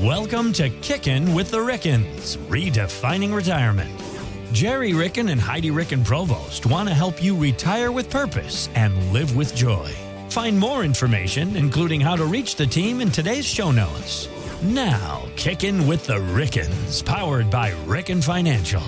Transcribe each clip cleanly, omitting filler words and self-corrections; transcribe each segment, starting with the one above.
Welcome to Kickin' with the Rickens, redefining retirement. Gerry Ricken and Heidi Ricken Provost want to help you retire with purpose and live with joy. Find more information, including how to reach the team, in today's show notes. Now, Kickin' with the Rickens, powered by Ricken Financial.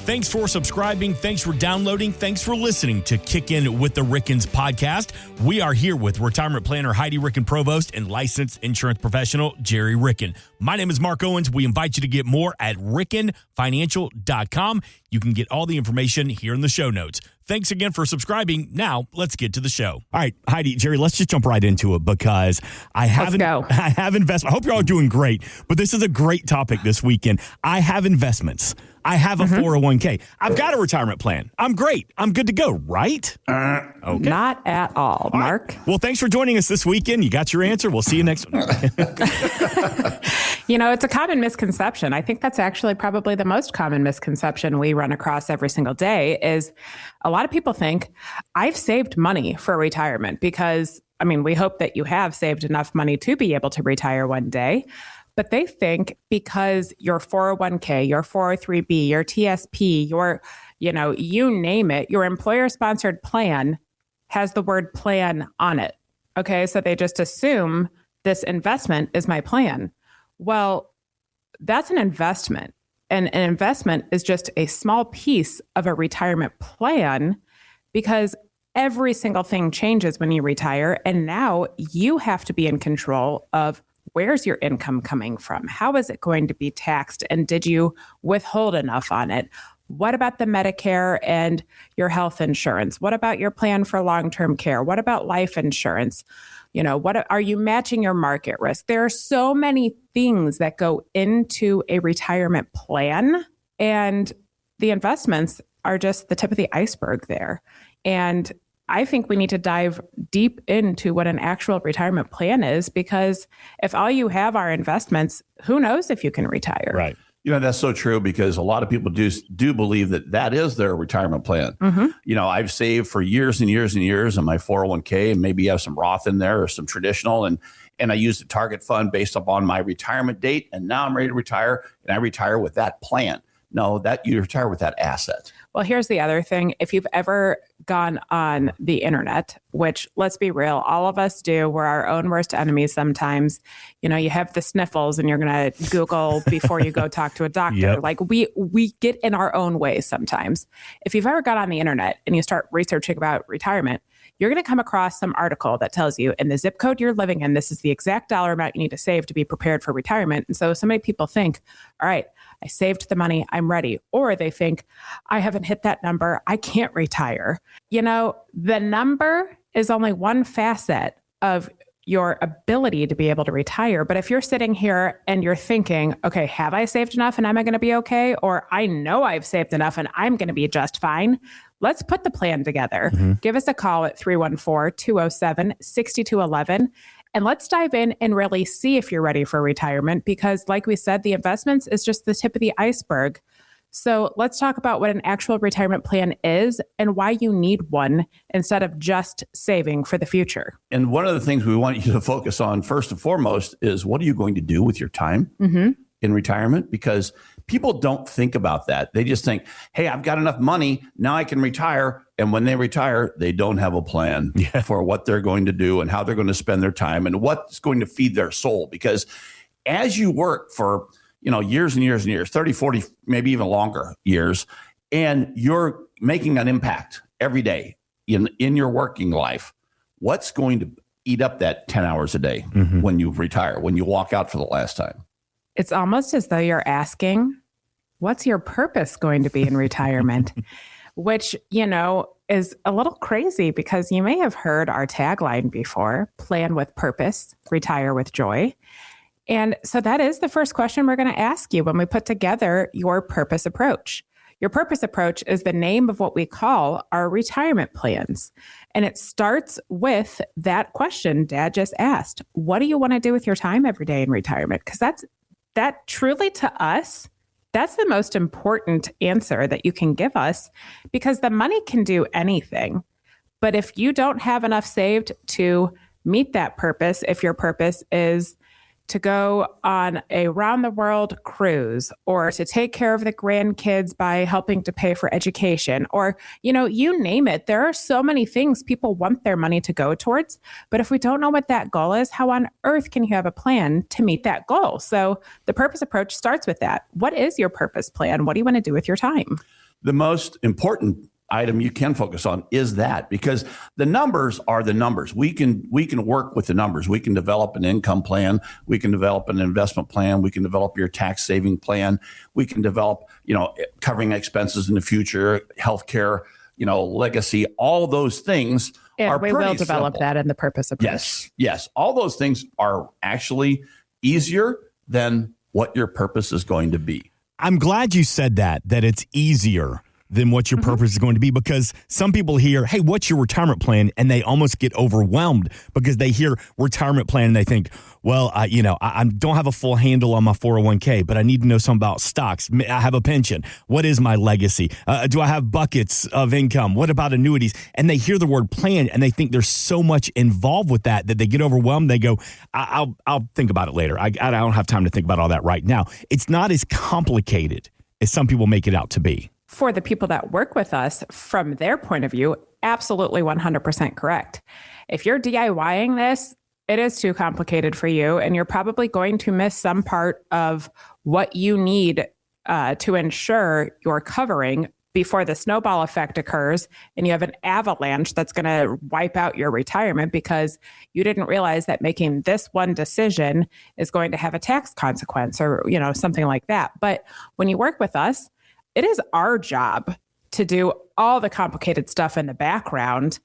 Thanks for subscribing. Thanks for downloading. Thanks for listening to Kick In with the Rickens podcast. We are here with retirement planner Heidi Ricken Provost and licensed insurance professional Gerry Ricken. My name is Mark Owens. We invite you to get more at rickenfinancial.com. You can get all the information here in the show notes. Thanks again for subscribing. Now, let's get to the show. All right, Heidi, Gerry, let's just jump right into it because I have investment. I hope you're all doing great, but this is a great topic this weekend. I have investments. I have a 401k. I've got a retirement plan. I'm great. I'm good to go, right? Okay. Not at all, Mark. Right. Well, thanks for joining us this weekend. You got your answer. We'll see you next week. You know, it's a common misconception. I think that's actually probably the most common misconception we run across every single day is a lot of people think I've saved money for retirement because, I mean, we hope that you have saved enough money to be able to retire one day. But they think because your 401k, your 403b, your TSP, your, you name it, your employer-sponsored plan has the word plan on it. Okay, so they just assume this investment is my plan. Well, that's an investment. And an investment is just a small piece of a retirement plan because every single thing changes when you retire. And now you have to be in control of where's your income coming from? How is it going to be taxed? And did you withhold enough on it? What about the Medicare and your health insurance? What about your plan for long-term care? What about life insurance? What are you matching your market risk? There are so many things that go into a retirement plan, and the investments are just the tip of the iceberg there. And I think we need to dive deep into what an actual retirement plan is, because if all you have are investments, who knows if you can retire? Right. That's so true because a lot of people do believe that is their retirement plan. Mm-hmm. I've saved for years and years and years on my 401k, and maybe you have some Roth in there or some traditional, and I use the target fund based upon my retirement date. And now I'm ready to retire, and I retire with that plan. No, that you retire with that asset. Well, here's the other thing. If you've ever gone on the internet, which let's be real, all of us do, we're our own worst enemies sometimes. You have the sniffles and you're going to Google before you go talk to a doctor. Yep. Like we get in our own way sometimes. If you've ever got on the internet and you start researching about retirement, you're going to come across some article that tells you in the zip code you're living in, this is the exact dollar amount you need to save to be prepared for retirement. And so many people think, all right, I saved the money, I'm ready. Or they think, I haven't hit that number, I can't retire. The number is only one facet of your ability to be able to retire. But if you're sitting here and you're thinking, okay, have I saved enough and am I going to be okay? Or I know I've saved enough and I'm going to be just fine. Let's put the plan together. Mm-hmm. Give us a call at 314-207-6211. And let's dive in and really see if you're ready for retirement, because like we said, the investments is just the tip of the iceberg. So let's talk about what an actual retirement plan is and why you need one instead of just saving for the future. And one of the things we want you to focus on first and foremost is what are you going to do with your time in retirement? Because people don't think about that. They just think, hey, I've got enough money, now I can retire. And when they retire, they don't have a plan for what they're going to do and how they're going to spend their time and what's going to feed their soul. Because as you work for years and years and years, 30, 40, maybe even longer years, and you're making an impact every day in your working life, what's going to eat up that 10 hours a day when you retire, when you walk out for the last time? It's almost as though you're asking, what's your purpose going to be in retirement? Which, is a little crazy because you may have heard our tagline before, plan with purpose, retire with joy. And so that is the first question we're going to ask you when we put together your purpose approach. Your purpose approach is the name of what we call our retirement plans. And it starts with that question Dad just asked. What do you want to do with your time every day in retirement? Because that truly to us, that's the most important answer that you can give us, because the money can do anything. But if you don't have enough saved to meet that purpose, if your purpose is to go on a round the world cruise, or to take care of the grandkids by helping to pay for education, or, you name it. There are so many things people want their money to go towards. But if we don't know what that goal is, how on earth can you have a plan to meet that goal? So the purpose approach starts with that. What is your purpose plan? What do you want to do with your time? The most important item you can focus on is that, because the numbers are the numbers. We can work with the numbers. We can develop an income plan. We can develop an investment plan. We can develop your tax saving plan. We can develop, covering expenses in the future, healthcare, legacy, all those things. And we will develop that in the purpose approach. Yes. All those things are actually easier than what your purpose is going to be. I'm glad you said that it's easier than what your purpose is going to be, because some people hear, hey, what's your retirement plan? And they almost get overwhelmed because they hear retirement plan and they think, well, I don't have a full handle on my 401k, but I need to know something about stocks. I have a pension. What is my legacy? Do I have buckets of income? What about annuities? And they hear the word plan and they think there's so much involved with that they get overwhelmed. They go, I'll think about it later. I don't have time to think about all that right now. It's not as complicated as some people make it out to be. For the people that work with us, from their point of view, absolutely 100% correct. If you're DIYing this, it is too complicated for you, and you're probably going to miss some part of what you need to ensure you're covering before the snowball effect occurs and you have an avalanche that's going to wipe out your retirement because you didn't realize that making this one decision is going to have a tax consequence or, something like that. But when you work with us, it is our job to do all the complicated stuff in the background,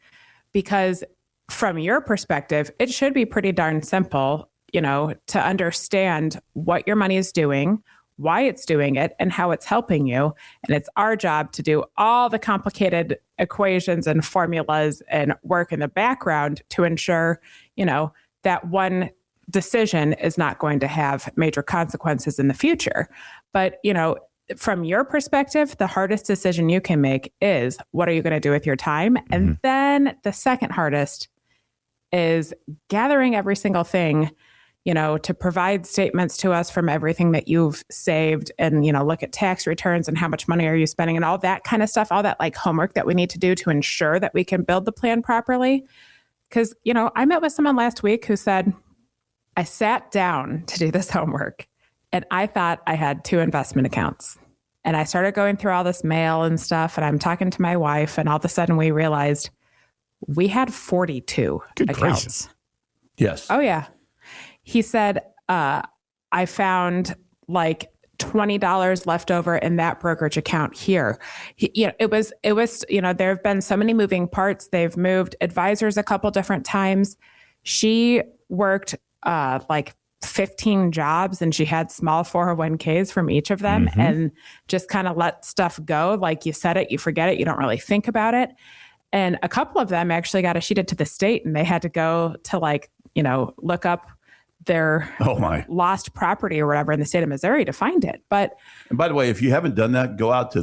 because from your perspective, it should be pretty darn simple, to understand what your money is doing, why it's doing it, and how it's helping you. And it's our job to do all the complicated equations and formulas and work in the background to ensure, that one decision is not going to have major consequences in the future. But, from your perspective, the hardest decision you can make is, what are you going to do with your time? And then the second hardest is gathering every single thing, to provide statements to us from everything that you've saved and, look at tax returns and how much money are you spending and all that kind of stuff, all that like homework that we need to do to ensure that we can build the plan properly. Because, I met with someone last week who said, I sat down to do this homework and I thought I had 2 investment accounts. And I started going through all this mail and stuff. And I'm talking to my wife. And all of a sudden we realized we had 42 Good accounts. Gracious. Yes. Oh, yeah. He said, I found like $20 left over in that brokerage account here. It was, there have been so many moving parts. They've moved advisors a couple different times. She worked like 15 jobs and she had small 401ks from each of them and just kind of let stuff go. Like you said it, you forget it, you don't really think about it. And a couple of them actually got escheated to the state and they had to go to look up their lost property or whatever in the state of Missouri to find it. And by the way, if you haven't done that, go out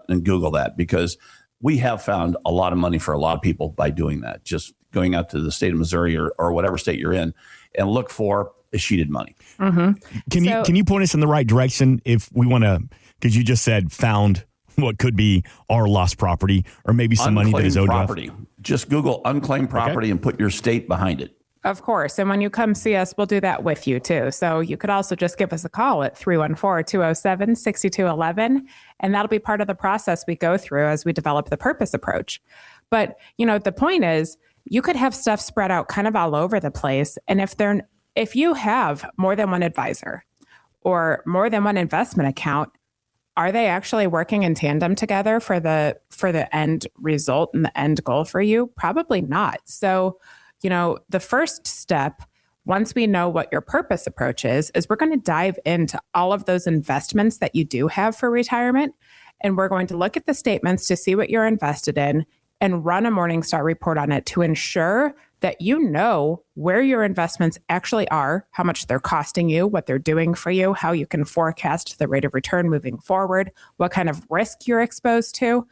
and Google that, because we have found a lot of money for a lot of people by doing that. Just going out to the state of Missouri or whatever state you're in and look for escheated money. Can you point us in the right direction if we want to, because you just said found what could be our lost property or maybe some money that is owed property. Just Google unclaimed property and put your state behind it. Of course. And when you come see us, we'll do that with you too. So you could also just give us a call at 314-207-6211. And that'll be part of the process we go through as we develop the purpose approach. But, the point is you could have stuff spread out kind of all over the place. And if you have more than one advisor or more than one investment account, are they actually working in tandem together for the end result and the end goal for you? Probably not. So, the first step, once we know what your purpose approach is we're going to dive into all of those investments that you do have for retirement. And we're going to look at the statements to see what you're invested in and run a Morningstar report on it to ensure that where your investments actually are, how much they're costing you, what they're doing for you, how you can forecast the rate of return moving forward, what kind of risk you're exposed to.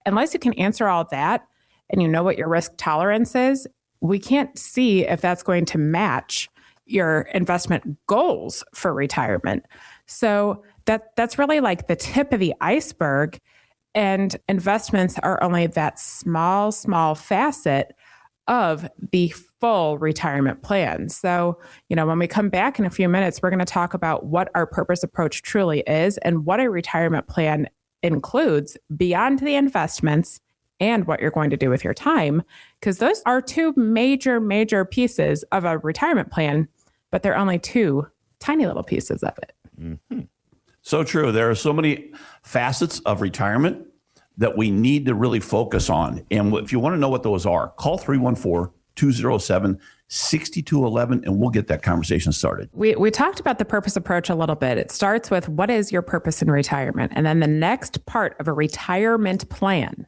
Unless you can answer all that and you know what your risk tolerance is, we can't see if that's going to match your investment goals for retirement. So that's really like the tip of the iceberg. And investments are only that small facet of the full retirement plan. So, when we come back in a few minutes, we're going to talk about what our purpose approach truly is and what a retirement plan includes beyond the investments and what you're going to do with your time, because those are two major pieces of a retirement plan, but they're only two tiny little pieces of it. Mm-hmm. So true. There are so many facets of retirement that we need to really focus on. And if you want to know what those are, call 314-207-6211 and we'll get that conversation started. We talked about the purpose approach a little bit. It starts with what is your purpose in retirement? And then the next part of a retirement plan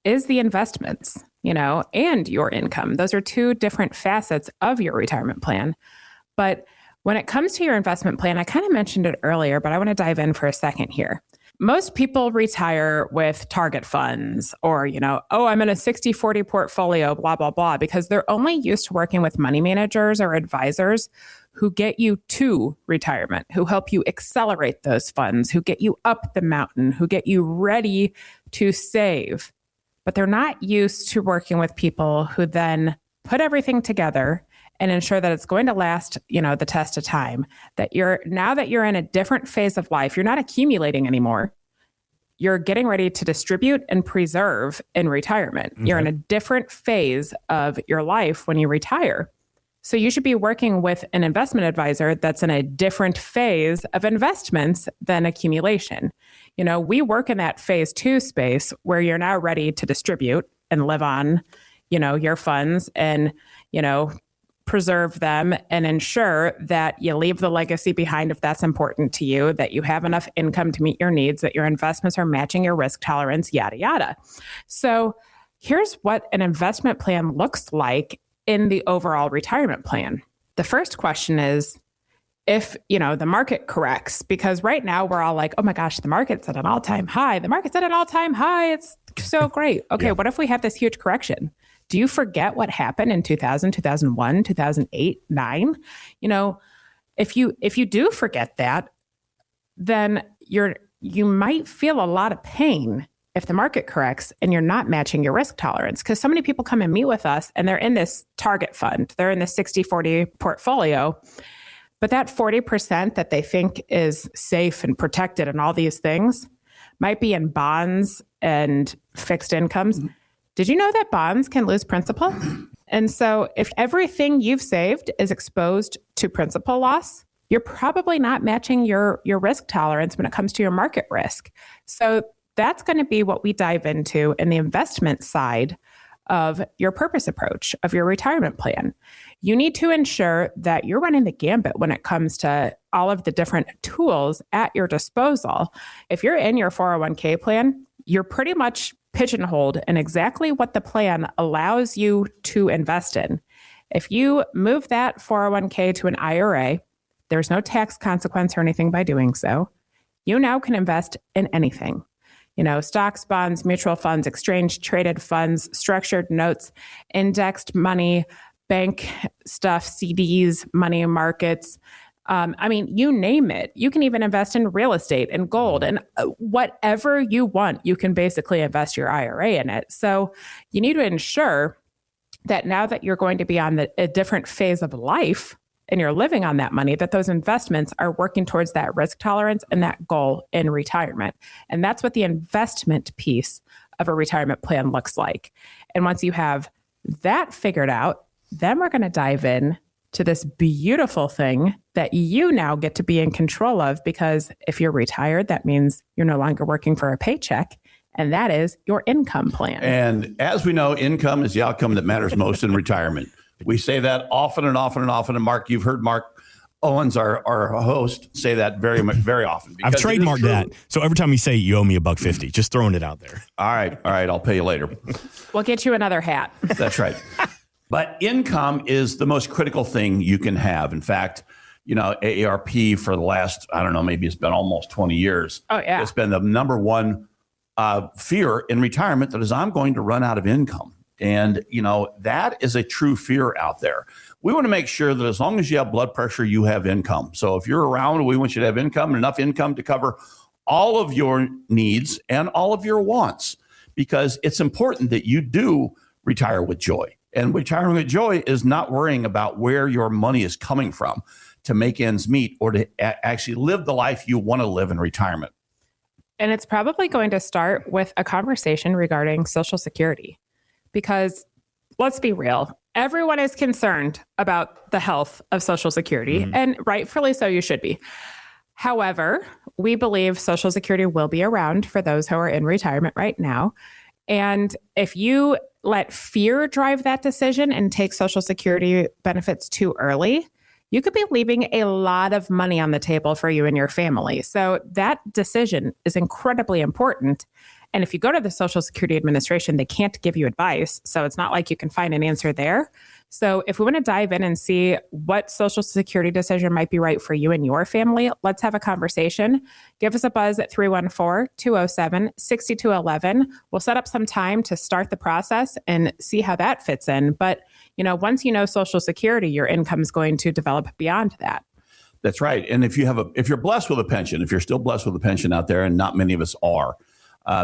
is the investments, and your income. Those are two different facets of your retirement plan. But when it comes to your investment plan, I kind of mentioned it earlier, but I want to dive in for a second here. Most people retire with target funds or, I'm in a 60-40 portfolio, blah, blah, blah, because they're only used to working with money managers or advisors who get you to retirement, who help you accelerate those funds, who get you up the mountain, who get you ready to save. But they're not used to working with people who then put everything together and ensure that it's going to last, the test of time, that now that you're in a different phase of life, you're not accumulating anymore. You're getting ready to distribute and preserve in retirement. Okay. You're in a different phase of your life when you retire. So you should be working with an investment advisor that's in a different phase of investments than accumulation. We work in that phase 2 space where you're now ready to distribute and live on, your funds and, preserve them and ensure that you leave the legacy behind if that's important to you, that you have enough income to meet your needs, that your investments are matching your risk tolerance, yada, yada. So here's what an investment plan looks like in the overall retirement plan. The first question is, if, the market corrects, because right now we're all like, oh my gosh, the market's at an all-time high. The market's at an all-time high. It's so great. Okay, What if we have this huge correction? Do you forget what happened in 2000, 2001, 2008, 9? If you do forget that, then you might feel a lot of pain if the market corrects and you're not matching your risk tolerance. Because so many people come and meet with us and they're in this target fund. They're in the 60-40 portfolio. But that 40% that they think is safe and protected and all these things might be in bonds and fixed incomes. Mm-hmm. Did you know that bonds can lose principal? And so if everything you've saved is exposed to principal loss, you're probably not matching your risk tolerance when it comes to your market risk. So that's going to be what we dive into in the investment side of your purpose approach of your retirement plan. You need to ensure that you're running the gambit when it comes to all of the different tools at your disposal. If you're in your 401k plan, you're pretty much pigeonholed in exactly what the plan allows you to invest in. If you move that 401k to an IRA, there's no tax consequence or anything by doing so. You now can invest in anything. Stocks, bonds, mutual funds, exchange traded funds, structured notes, indexed money, bank stuff, CDs, money markets. You name it. You can even invest in real estate and gold and whatever you want, you can basically invest your IRA in it. So you need to ensure that now that you're going to be on a different phase of life and you're living on that money, that those investments are working towards that risk tolerance and that goal in retirement. And that's what the investment piece of a retirement plan looks like. And once you have that figured out, then we're going to dive in to this beautiful thing that you now get to be in control of, because if you're retired, that means you're no longer working for a paycheck, and that is your income plan. And as we know, income is the outcome that matters most in retirement. We say that often and often and often. And Mark, you've heard Mark Owens, our host, say that very often. I've trademarked that. So every time you say you owe me $1.50, just throwing it out there. All right. I'll pay you later. We'll get you another hat. That's right. But income is the most critical thing you can have. In fact, AARP for the last, maybe it's been almost 20 years. Oh, yeah. It's been the number one fear in retirement, that is, I'm going to run out of income. And, that is a true fear out there. We want to make sure that as long as you have blood pressure, you have income. So if you're around, we want you to have income, enough income to cover all of your needs and all of your wants, because it's important that you do retire with joy. And retiring with joy is not worrying about where your money is coming from to make ends meet or to actually live the life you want to live in retirement. And it's probably going to start with a conversation regarding Social Security, because let's be real, everyone is concerned about the health of Social Security, and rightfully so, you should be. However, we believe Social Security will be around for those who are in retirement right now. And if you let fear drive that decision and take Social Security benefits too early, you could be leaving a lot of money on the table for you and your family. So that decision is incredibly important. And if you go to the Social Security Administration, they can't give you advice. So it's not like you can find an answer there. So if we want to dive in and see what Social Security decision might be right for you and your family, let's have a conversation. Give us a buzz at 314-207-6211. We'll set up some time to start the process and see how that fits in. But, once you know Social Security, your income is going to develop beyond that. That's right. And if you're blessed with a pension, if you're still blessed with a pension out there, and not many of us are,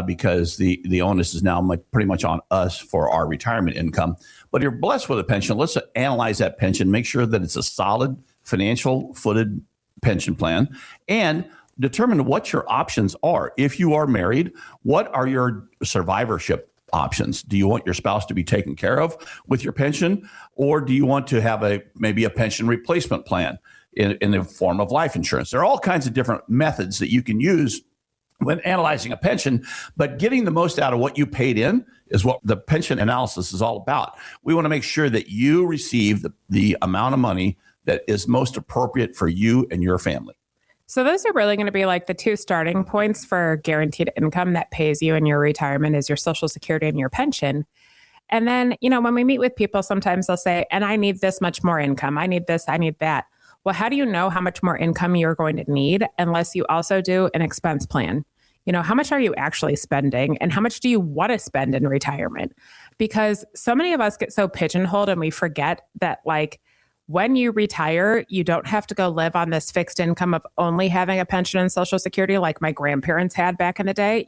because the onus is now pretty much on us for our retirement income. But if you're blessed with a pension, let's analyze that pension, make sure that it's a solid financial footed pension plan, and determine what your options are. If you are married, what are your survivorship options? Do you want your spouse to be taken care of with your pension, or do you want to have maybe a pension replacement plan in the form of life insurance? There are all kinds of different methods that you can use when analyzing a pension, but getting the most out of what you paid in is what the pension analysis is all about. We want to make sure that you receive the amount of money that is most appropriate for you and your family. So those are really going to be like the two starting points for guaranteed income that pays you in your retirement is your Social Security and your pension. And then, when we meet with people, sometimes they'll say, and I need this much more income. I need this, I need that. Well, how do you know how much more income you're going to need unless you also do an expense plan? How much are you actually spending and how much do you want to spend in retirement? Because so many of us get so pigeonholed and we forget that when you retire, you don't have to go live on this fixed income of only having a pension and Social Security like my grandparents had back in the day,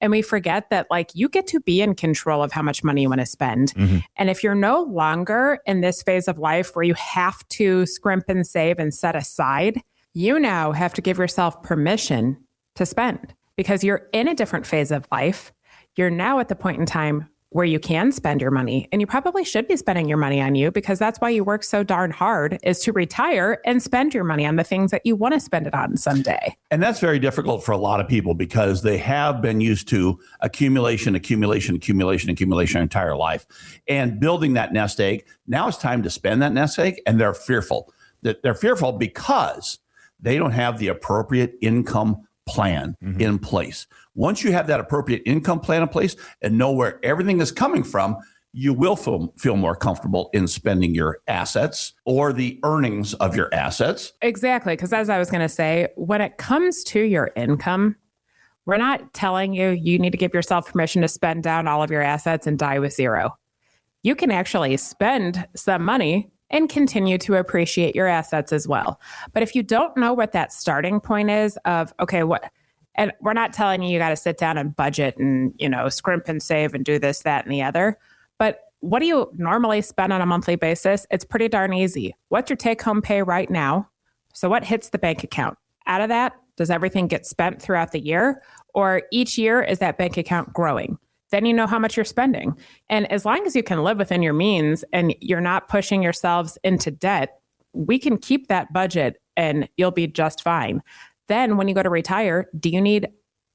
and we forget that you get to be in control of how much money you want to spend. And if you're no longer in this phase of life where you have to scrimp and save and set aside, you now have to give yourself permission to spend because you're in a different phase of life. You're now at the point in time where you can spend your money, and you probably should be spending your money on you because that's why you work so darn hard, is to retire and spend your money on the things that you want to spend it on someday. And that's very difficult for a lot of people because they have been used to accumulation their entire life and building that nest egg. Now it's time to spend that nest egg, and they're fearful. They're fearful because they don't have the appropriate income plan in place. Once you have that appropriate income plan in place and know where everything is coming from, you will feel more comfortable in spending your assets or the earnings of your assets. Exactly. Because as I was going to say, when it comes to your income, we're not telling you need to give yourself permission to spend down all of your assets and die with zero. You can actually spend some money and continue to appreciate your assets as well. But if you don't know what that starting point is of, okay, and we're not telling you got to sit down and budget and, scrimp and save and do this, that, and the other. But what do you normally spend on a monthly basis? It's pretty darn easy. What's your take-home pay right now? So what hits the bank account? Out of that, does everything get spent throughout the year? Or each year, is that bank account growing? Then you know how much you're spending. And as long as you can live within your means and you're not pushing yourselves into debt, we can keep that budget and you'll be just fine. Then when you go to retire, do you need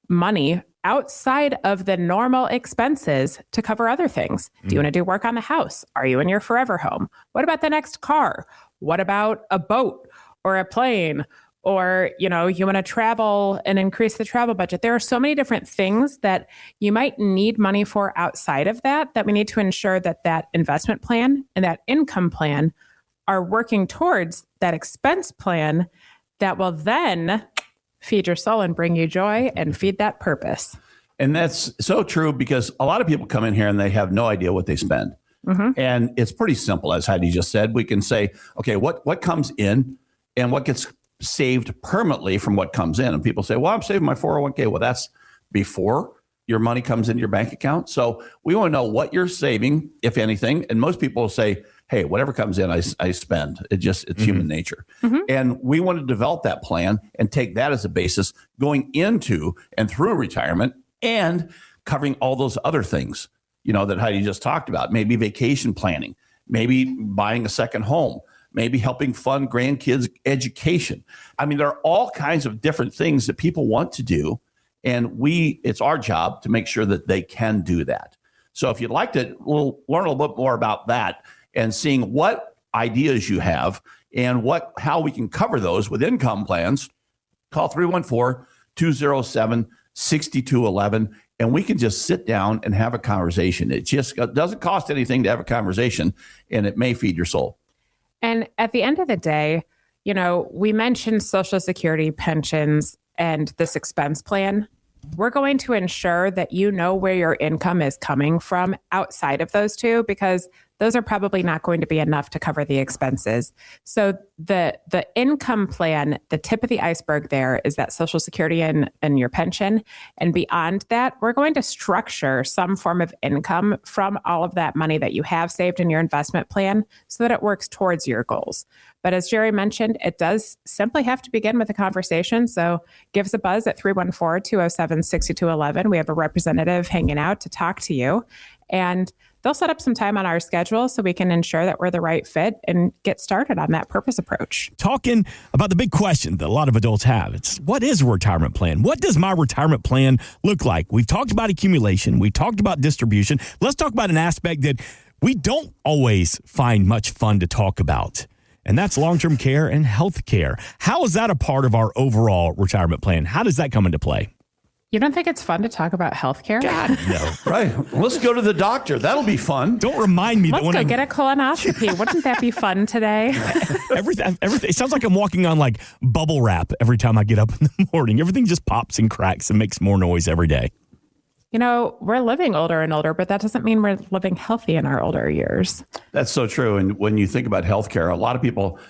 money outside of the normal expenses to cover other things? Do you want to do work on the house? Are you in your forever home? What about the next car? What about a boat or a plane? Or, you want to travel and increase the travel budget. There are so many different things that you might need money for outside of that we need to ensure that investment plan and that income plan are working towards that expense plan that will then feed your soul and bring you joy and feed that purpose. And that's so true because a lot of people come in here and they have no idea what they spend. And it's pretty simple, as Heidi just said. We can say, okay, what comes in and what gets saved permanently from what comes in. And people say, well, I'm saving my 401k. Well, that's before your money comes into your bank account. So we want to know what you're saving, if anything. And most people say, hey, whatever comes in, I spend. It's human nature. And we want to develop that plan and take that as a basis going into and through retirement and covering all those other things, that Heidi just talked about. Maybe vacation planning, maybe buying a second home, maybe helping fund grandkids' education. I mean, there are all kinds of different things that people want to do. And it's our job to make sure that they can do that. So if you'd like to learn a little bit more about that and seeing what ideas you have and how we can cover those with income plans, call 314-207-6211, and we can just sit down and have a conversation. It just doesn't cost anything to have a conversation, and it may feed your soul. And at the end of the day, we mentioned Social Security, pensions, and this expense plan. We're going to ensure that you know where your income is coming from outside of those two, because those are probably not going to be enough to cover the expenses. So the income plan, the tip of the iceberg there is that Social Security and your pension. And beyond that, we're going to structure some form of income from all of that money that you have saved in your investment plan so that it works towards your goals. But as Gerry mentioned, it does simply have to begin with a conversation. So give us a buzz at 314-207-6211. We have a representative hanging out to talk to you. And they'll set up some time on our schedule so we can ensure that we're the right fit and get started on that purpose approach. Talking about the big question that a lot of adults have. It's, what is a retirement plan? What does my retirement plan look like? We've talked about accumulation. We talked about distribution. Let's talk about an aspect that we don't always find much fun to talk about. And that's long-term care and health care. How is that a part of our overall retirement plan? How does that come into play? You don't think it's fun to talk about healthcare? God, no. Right. Let's go to the doctor. That'll be fun. Don't remind me. Let's go get a colonoscopy. Wouldn't that be fun today? Everything. It sounds like I'm walking on like bubble wrap every time I get up in the morning. Everything just pops and cracks and makes more noise every day. We're living older and older, but that doesn't mean we're living healthy in our older years. That's so true. And when you think about healthcare, a lot of people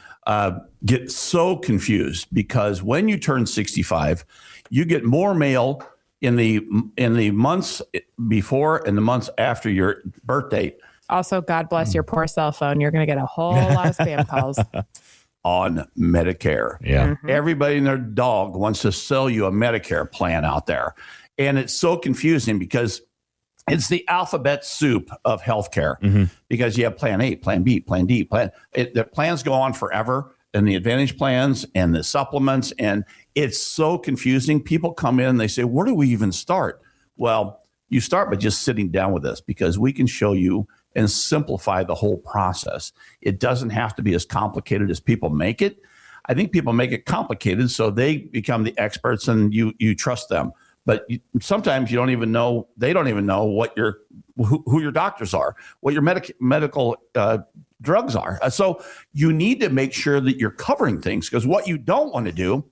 get so confused because when you turn 65, you get more mail in the months before and the months after your birth date. Also, God bless your poor cell phone. You're going to get a whole lot of spam calls. On Medicare. Yeah. Everybody and their dog wants to sell you a Medicare plan out there. And it's so confusing because it's the alphabet soup of healthcare because you have plan A, plan B, plan D, the plans go on forever, and the advantage plans and the supplements. And it's so confusing. People come in and they say, where do we even start? Well, you start by just sitting down with us because we can show you and simplify the whole process. It doesn't have to be as complicated as people make it. I think people make it complicated so they become the experts and you trust them. But sometimes they don't even know what who your doctors are, what your medical drugs are. So you need to make sure that you're covering things, because what you don't want to do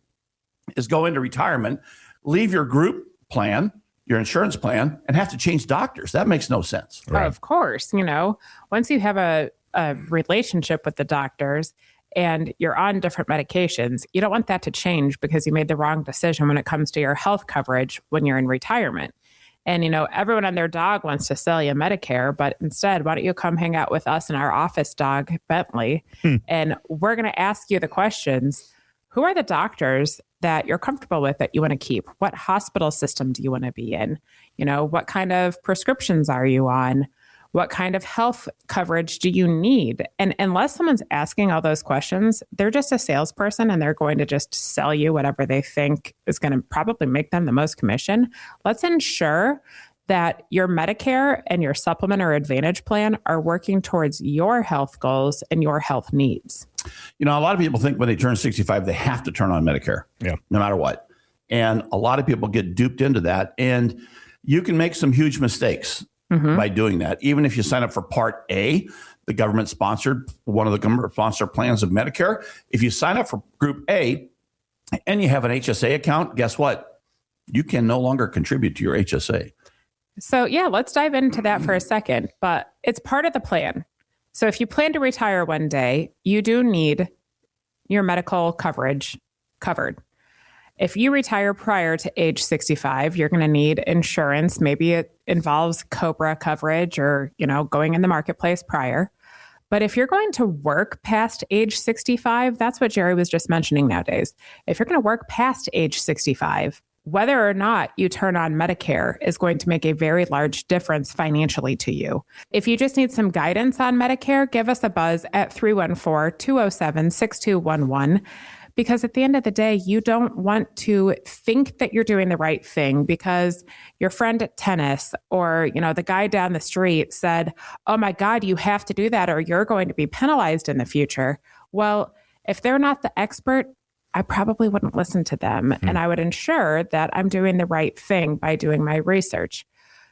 is go into retirement, leave your group plan, your insurance plan, and have to change doctors. That makes no sense. Right. Of course, once you have a relationship with the doctors and you're on different medications, you don't want that to change because you made the wrong decision when it comes to your health coverage when you're in retirement. And, everyone and their dog wants to sell you Medicare, but instead, why don't you come hang out with us and our office dog, Bentley, and we're going to ask you the questions. Who are the doctors that you're comfortable with that you want to keep? What hospital system do you want to be in? What kind of prescriptions are you on? What kind of health coverage do you need? And unless someone's asking all those questions, they're just a salesperson and they're going to just sell you whatever they think is going to probably make them the most commission. Let's ensure that your Medicare and your supplement or advantage plan are working towards your health goals and your health needs. A lot of people think when they turn 65, they have to turn on Medicare, no matter what. And a lot of people get duped into that. And you can make some huge mistakes by doing that. Even if you sign up for Part A, the government sponsored, one of the government sponsored plans of Medicare, if you sign up for Group A and you have an HSA account, guess what? you can no longer contribute to your HSA. So yeah, let's dive into that for a second, but it's part of the plan. So if you plan to retire one day, you do need your medical coverage covered. If you retire prior to age 65, you're going to need insurance. Maybe it involves COBRA coverage or, going in the marketplace prior. But if you're going to work past age 65, that's what Gerry was just mentioning nowadays. If you're going to work past age 65, whether or not you turn on Medicare is going to make a very large difference financially to you. If you just need some guidance on Medicare, give us a buzz at 314-207-6211. Because at the end of the day, you don't want to think that you're doing the right thing because your friend at tennis or, the guy down the street said, oh my God, you have to do that or you're going to be penalized in the future. Well, if they're not the expert, I probably wouldn't listen to them. And I would ensure that I'm doing the right thing by doing my research.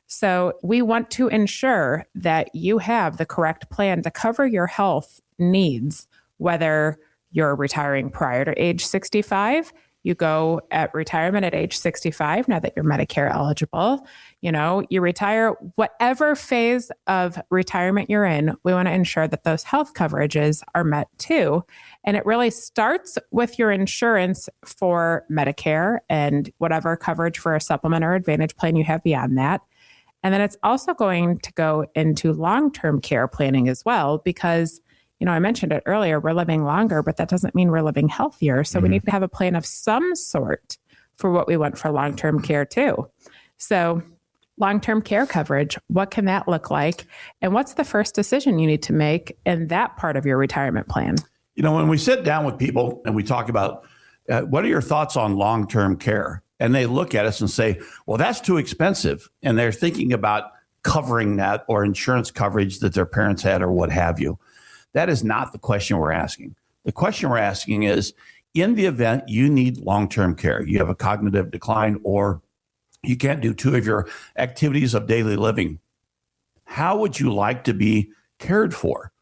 So we want to ensure that you have the correct plan to cover your health needs, whether you're retiring prior to age 65, you go at retirement at age 65, now that you're Medicare eligible, you retire, whatever phase of retirement you're in, we want to ensure that those health coverages are met too. And it really starts with your insurance for Medicare and whatever coverage for a supplement or advantage plan you have beyond that. And then it's also going to go into long-term care planning as well, because I mentioned it earlier, we're living longer, but that doesn't mean we're living healthier. So we need to have a plan of some sort for what we want for long-term care too. So long-term care coverage, what can that look like? And what's the first decision you need to make in that part of your retirement plan? When we sit down with people and we talk about what are your thoughts on long-term care? And they look at us and say, well, that's too expensive. And they're thinking about covering that or insurance coverage that their parents had or what have you. That is not the question we're asking. The question we're asking is, in the event you need long-term care, you have a cognitive decline, or you can't do two of your activities of daily living, how would you like to be cared for?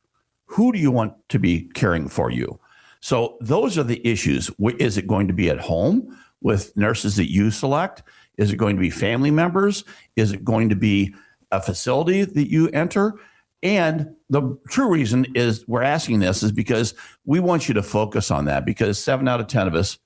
Who do you want to be caring for you? So those are the issues. Is it going to be at home with nurses that you select? Is it going to be family members? Is it going to be a facility that you enter? And the true reason is we're asking this is because we want you to focus on that, because 7 out of 10 of us,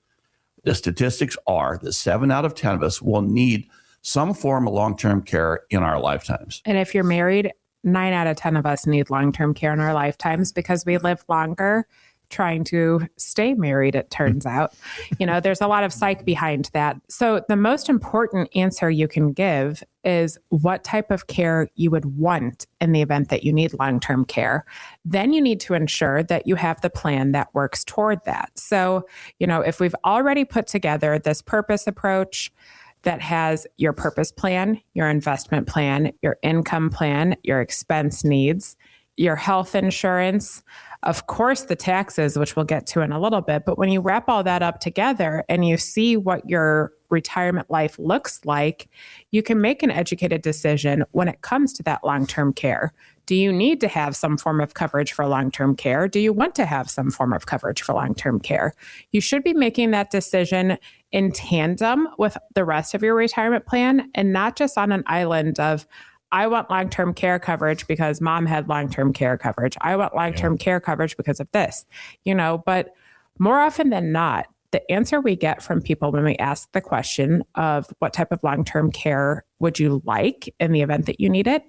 the statistics are that 7 out of 10 of us will need some form of long-term care in our lifetimes. And if you're married, 9 out of 10 of us need long-term care in our lifetimes because we live longer trying to stay married, it turns out. There's a lot of psych behind that. So the most important answer you can give is what type of care you would want in the event that you need long-term care. Then you need to ensure that you have the plan that works toward that. So, if we've already put together this purpose approach that has your purpose plan, your investment plan, your income plan, your expense needs, your health insurance, of course, the taxes, which we'll get to in a little bit. But when you wrap all that up together and you see what your retirement life looks like, you can make an educated decision when it comes to that long-term care. Do you need to have some form of coverage for long-term care? Do you want to have some form of coverage for long-term care? You should be making that decision in tandem with the rest of your retirement plan and not just on an island of, I want long-term care coverage because mom had long-term care coverage. I want long-term care coverage because of this, but more often than not, the answer we get from people when we ask the question of what type of long-term care would you like in the event that you need it,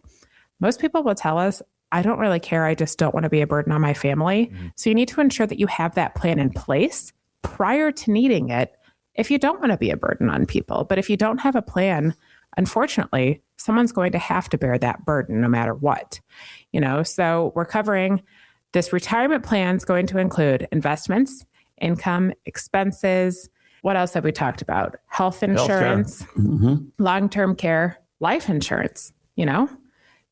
most people will tell us, I don't really care. I just don't want to be a burden on my family. So you need to ensure that you have that plan in place prior to needing it if you don't want to be a burden on people. But if you don't have a plan, unfortunately, someone's going to have to bear that burden no matter what. So we're covering this retirement plan is going to include investments, income, expenses. What else have we talked about? Health insurance, long-term care, life insurance.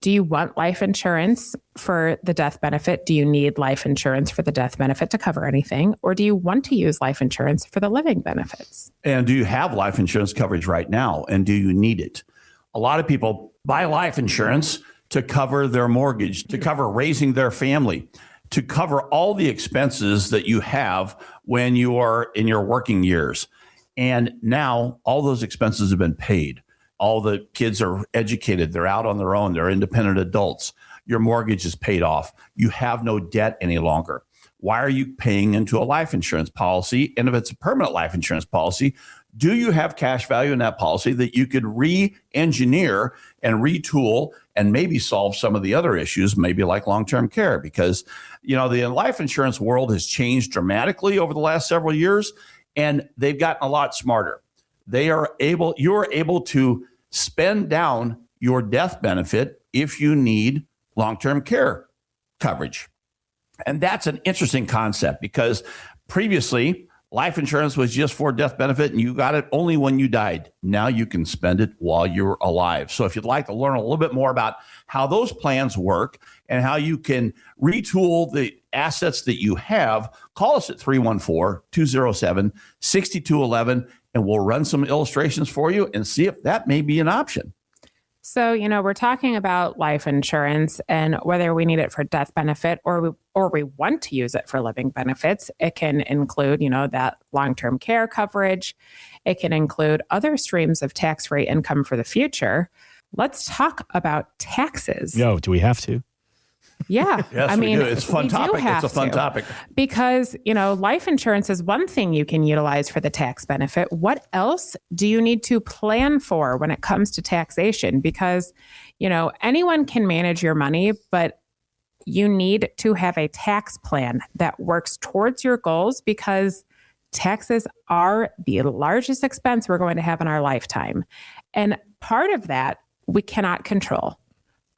Do you want life insurance for the death benefit? Do you need life insurance for the death benefit to cover anything? Or do you want to use life insurance for the living benefits? And do you have life insurance coverage right now? And do you need it? A lot of people buy life insurance to cover their mortgage, to cover raising their family, to cover all the expenses that you have when you are in your working years. And now all those expenses have been paid. All the kids are educated. They're out on their own. They're independent adults. Your mortgage is paid off. You have no debt any longer. Why are you paying into a life insurance policy? And if it's a permanent life insurance policy, do you have cash value in that policy that you could re-engineer and retool and maybe solve some of the other issues, maybe like long-term care? Because, the life insurance world has changed dramatically over the last several years, and they've gotten a lot smarter. You're able to spend down your death benefit if you need long-term care coverage. And that's an interesting concept because previously life insurance was just for death benefit and you got it only when you died. Now you can spend it while you're alive. So if you'd like to learn a little bit more about how those plans work and how you can retool the assets that you have, call us at 314-207-6211 and we'll run some illustrations for you and see if that may be an option. So, we're talking about life insurance and whether we need it for death benefit or we want to use it for living benefits. It can include, that long-term care coverage. It can include other streams of tax-free income for the future. Let's talk about taxes. No, do we have to? Yeah. Yes, we do. It's a fun topic. It's a fun topic. Because, life insurance is one thing you can utilize for the tax benefit. What else do you need to plan for when it comes to taxation? Because, anyone can manage your money, but you need to have a tax plan that works towards your goals because taxes are the largest expense we're going to have in our lifetime. And part of that we cannot control.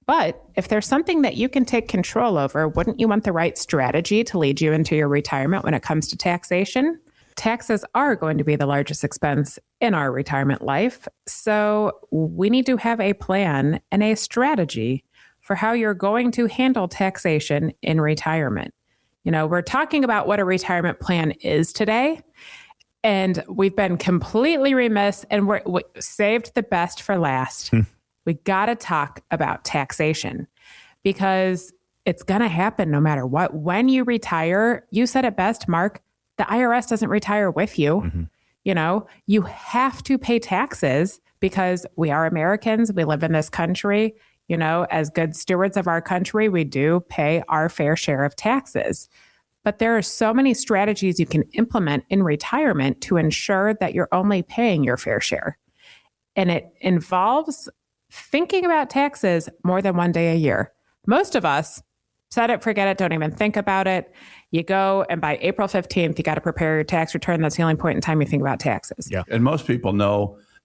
But if there's something that you can take control over, wouldn't you want the right strategy to lead you into your retirement when it comes to taxation? Taxes are going to be the largest expense in our retirement life. So we need to have a plan and a strategy for how you're going to handle taxation in retirement. We're talking about what a retirement plan is today. And we've been completely remiss and we saved the best for last. We got to talk about taxation because it's going to happen no matter what. When you retire, you said it best, Mark, the IRS doesn't retire with you. Mm-hmm. You have to pay taxes because we are Americans. We live in this country. As good stewards of our country, we do pay our fair share of taxes. But there are so many strategies you can implement in retirement to ensure that you're only paying your fair share. And it involves thinking about taxes more than one day a year. Most of us set it, forget it, don't even think about it. You go and by April 15th, you got to prepare your tax return. That's the only point in time you think about taxes. Yeah. And most people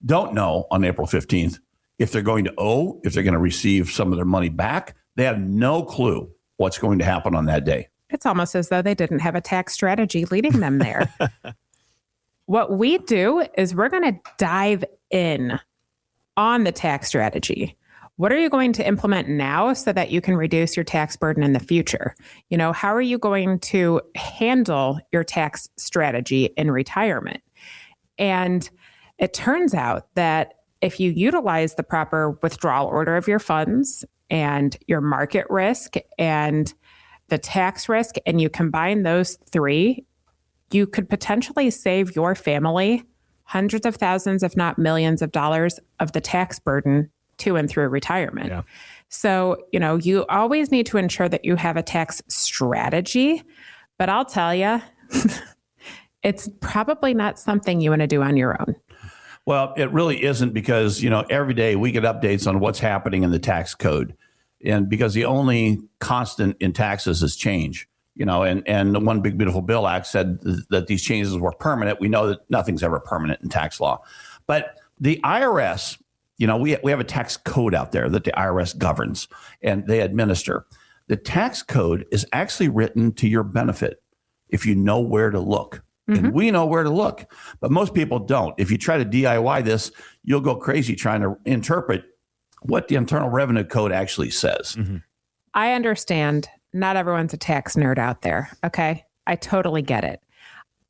don't know on April 15th if they're going to owe, if they're going to receive some of their money back. They have no clue what's going to happen on that day. It's almost as though they didn't have a tax strategy leading them there. What we do is we're going to dive in on the tax strategy. What are you going to implement now so that you can reduce your tax burden in the future? How are you going to handle your tax strategy in retirement? And it turns out that if you utilize the proper withdrawal order of your funds and your market risk and the tax risk, and you combine those three, you could potentially save your family hundreds of thousands, if not millions of dollars of the tax burden to and through retirement. Yeah. So, you always need to ensure that you have a tax strategy, but I'll tell you, it's probably not something you want to do on your own. Well, it really isn't because, every day we get updates on what's happening in the tax code. And because the only constant in taxes is change. And the One Big Beautiful Bill Act said that these changes were permanent. We know that nothing's ever permanent in tax law. But the IRS, we have a tax code out there that the IRS governs and they administer. The tax code is actually written to your benefit if you know where to look. Mm-hmm. And we know where to look. But most people don't. If you try to DIY this, you'll go crazy trying to interpret what the Internal Revenue Code actually says. Mm-hmm. I understand. Not everyone's a tax nerd out there. Okay. I totally get it.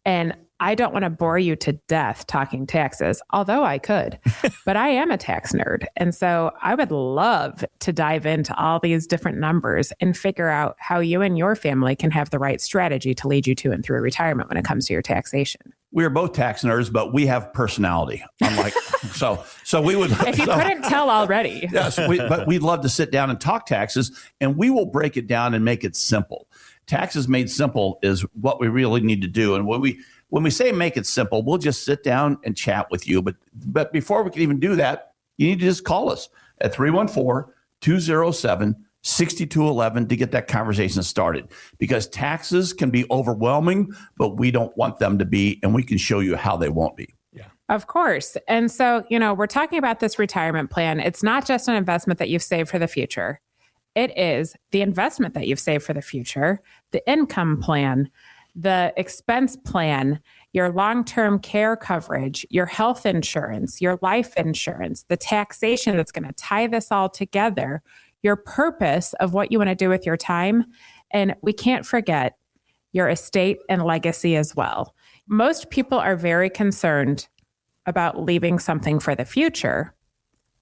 And I don't want to bore you to death talking taxes, although I could, but I am a tax nerd. And so I would love to dive into all these different numbers and figure out how you and your family can have the right strategy to lead you to and through retirement when it comes to your taxation. we are both tax nerds, but we have personality. Unlike so we would. If you couldn't tell already. Yes, but we'd love to sit down and talk taxes, and we will break it down and make it simple. Taxes made simple is what we really need to do. And when we say make it simple, we'll just sit down and chat with you. But before we can even do that, you need to just call us at 314-207-6211 to get that conversation started, because taxes can be overwhelming, but we don't want them to be, and we can show you how they won't be. Of course. And so, we're talking about this retirement plan. It's not just an investment that you've saved for the future. It is the investment that you've saved for the future, the income plan, the expense plan, your long-term care coverage, your health insurance, your life insurance, the taxation that's going to tie this all together, your purpose of what you want to do with your time. And we can't forget your estate and legacy as well. Most people are very concerned about leaving something for the future.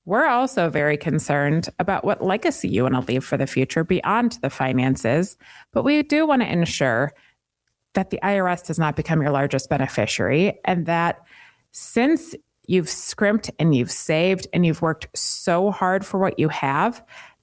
We're also very concerned about what legacy you want to leave for the future beyond the finances. But we do want to ensure that the IRS does not become your largest beneficiary, and that since you've scrimped and you've saved and you've worked so hard for what you have,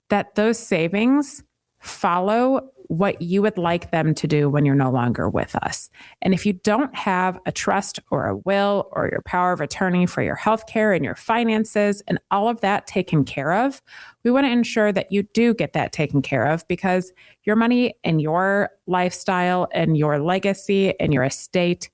that those savings follow what you would like them to do when you're no longer with us. And if you don't have a trust or a will or your power of attorney for your healthcare and your finances and all of that taken care of, we want to ensure that you do get that taken care of, because your money and your lifestyle and your legacy and your estate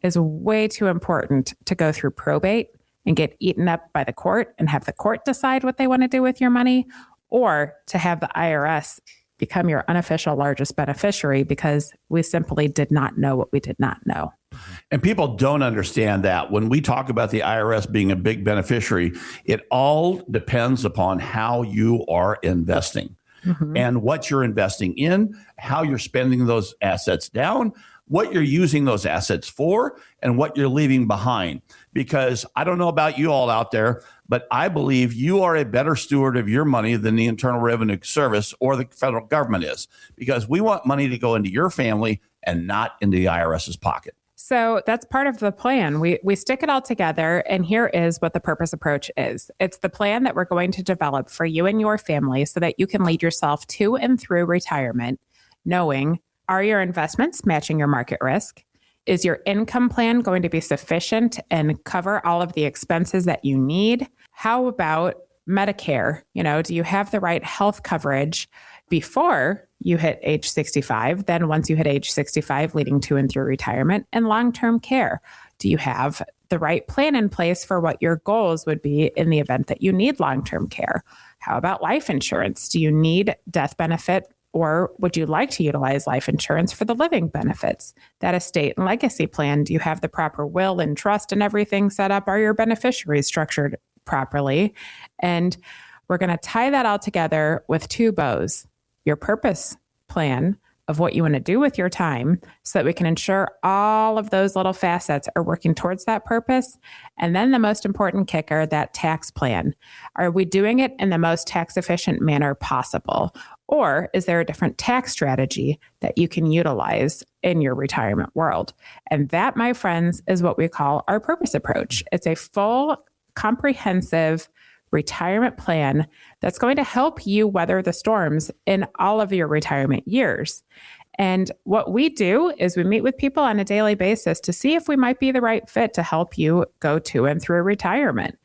is way too important to go through probate and get eaten up by the court and have the court decide what they want to do with your money, or to have the IRS become your unofficial largest beneficiary because we simply did not know what we did not know. And people don't understand that when we talk about the IRS being a big beneficiary, it all depends upon how you are investing and what you're investing in, how you're spending those assets down, what you're using those assets for, and what you're leaving behind. Because I don't know about you all out there, but I believe you are a better steward of your money than the Internal Revenue Service or the federal government is, because we want money to go into your family and not into the IRS's pocket. So that's part of the plan. We stick it all together, and here is what the purpose approach is. It's the plan that we're going to develop for you and your family so that you can lead yourself to and through retirement, knowing, are your investments matching your market risk? Is your income plan going to be sufficient and cover all of the expenses that you need? How about Medicare? Do you have the right health coverage before you hit age 65, then once you hit age 65, leading to and through retirement? And long-term care. Do you have the right plan in place for what your goals would be in the event that you need long-term care? How about life insurance? Do you need death benefit, or would you like to utilize life insurance for the living benefits? That estate and legacy plan, do you have the proper will and trust and everything set up? Are your beneficiaries structured properly? And we're going to tie that all together with two bows. Your purpose plan of what you want to do with your time so that we can ensure all of those little facets are working towards that purpose. And then the most important kicker, that tax plan. Are we doing it in the most tax efficient manner possible? Or is there a different tax strategy that you can utilize in your retirement world? And that, my friends, is what we call our purpose approach. It's a full, comprehensive retirement plan that's going to help you weather the storms in all of your retirement years. And what we do is we meet with people on a daily basis to see if we might be the right fit to help you go to and through retirement,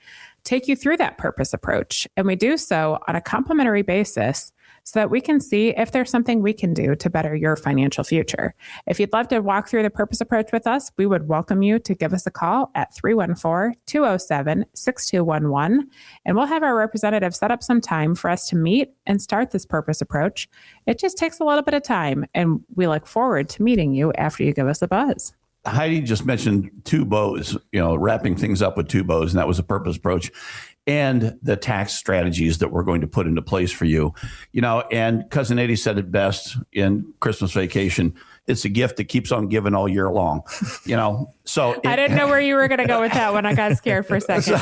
take you through that purpose approach. And we do so on a complimentary basis so that we can see if there's something we can do to better your financial future. If you'd love to walk through the purpose approach with us, we would welcome you to give us a call at 314-207-6211, and we'll have our representative set up some time for us to meet and start this purpose approach. It just takes a little bit of time, and we look forward to meeting you after you give us a buzz. Heidi just mentioned two bows, wrapping things up with two bows, and that was a purpose approach. And the tax strategies that we're going to put into place for you. And Cousin Eddie said it best in Christmas Vacation. It's a gift that keeps on giving all year long. So I didn't know where you were going to go with that when I got scared for a second.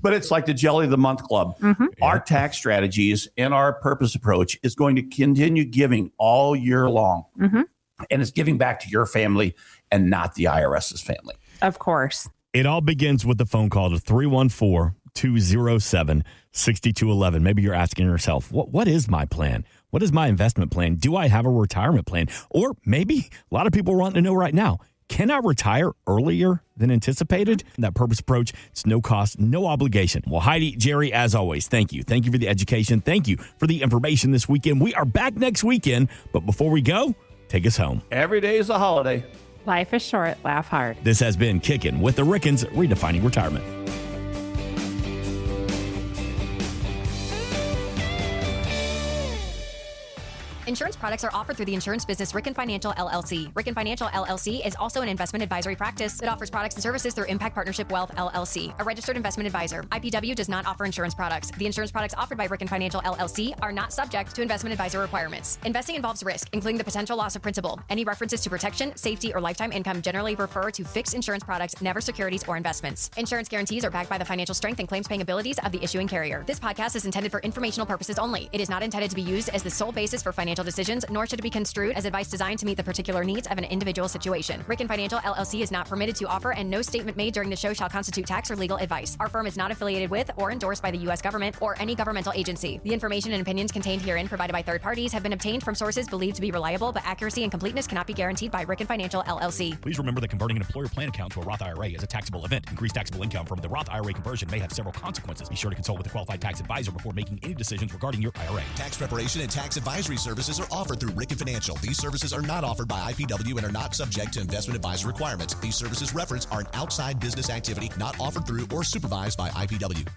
But it's like the Jelly of the Month Club. Mm-hmm. Our tax strategies and our purpose approach is going to continue giving all year long. Mm-hmm. And it's giving back to your family and not the IRS's family. Of course. It all begins with the phone call to 314-207-6211. Maybe you're asking yourself, what is my plan? What is my investment plan? Do I have a retirement plan? Or maybe a lot of people want to know right now, can I retire earlier than anticipated? That Purpose approach, it's no cost, no obligation. Well, Heidi, Gerry, as always, thank you. Thank you for the education. Thank you for the information this weekend. We are back next weekend, but before we go, take us home. Every day is a holiday. Life is short. Laugh hard. This has been Kickin' with the Rickens, redefining retirement. Insurance products are offered through the insurance business Ricken Financial LLC. Ricken Financial LLC is also an investment advisory practice that offers products and services through Impact Partnership Wealth LLC, a registered investment advisor. IPW does not offer insurance products. The insurance products offered by Ricken Financial LLC are not subject to investment advisor requirements. Investing involves risk, including the potential loss of principal. Any references to protection, safety, or lifetime income generally refer to fixed insurance products, never securities or investments. Insurance guarantees are backed by the financial strength and claims paying abilities of the issuing carrier. This podcast is intended for informational purposes only. It is not intended to be used as the sole basis for financial decisions, nor should it be construed as advice designed to meet the particular needs of an individual situation. Ricken Financial LLC is not permitted to offer, and no statement made during the show shall constitute tax or legal advice. Our firm is not affiliated with or endorsed by the U.S. government or any governmental agency. The information and opinions contained herein provided by third parties have been obtained from sources believed to be reliable, but accuracy and completeness cannot be guaranteed by Ricken Financial LLC. Please remember that converting an employer plan account to a Roth IRA is a taxable event. Increased taxable income from the Roth IRA conversion may have several consequences. Be sure to consult with a qualified tax advisor before making any decisions regarding your IRA. Tax preparation and tax advisory services are offered through Ricken Financial. These services are not offered by IPW and are not subject to investment advisor requirements. These services referenced are an outside business activity not offered through or supervised by IPW.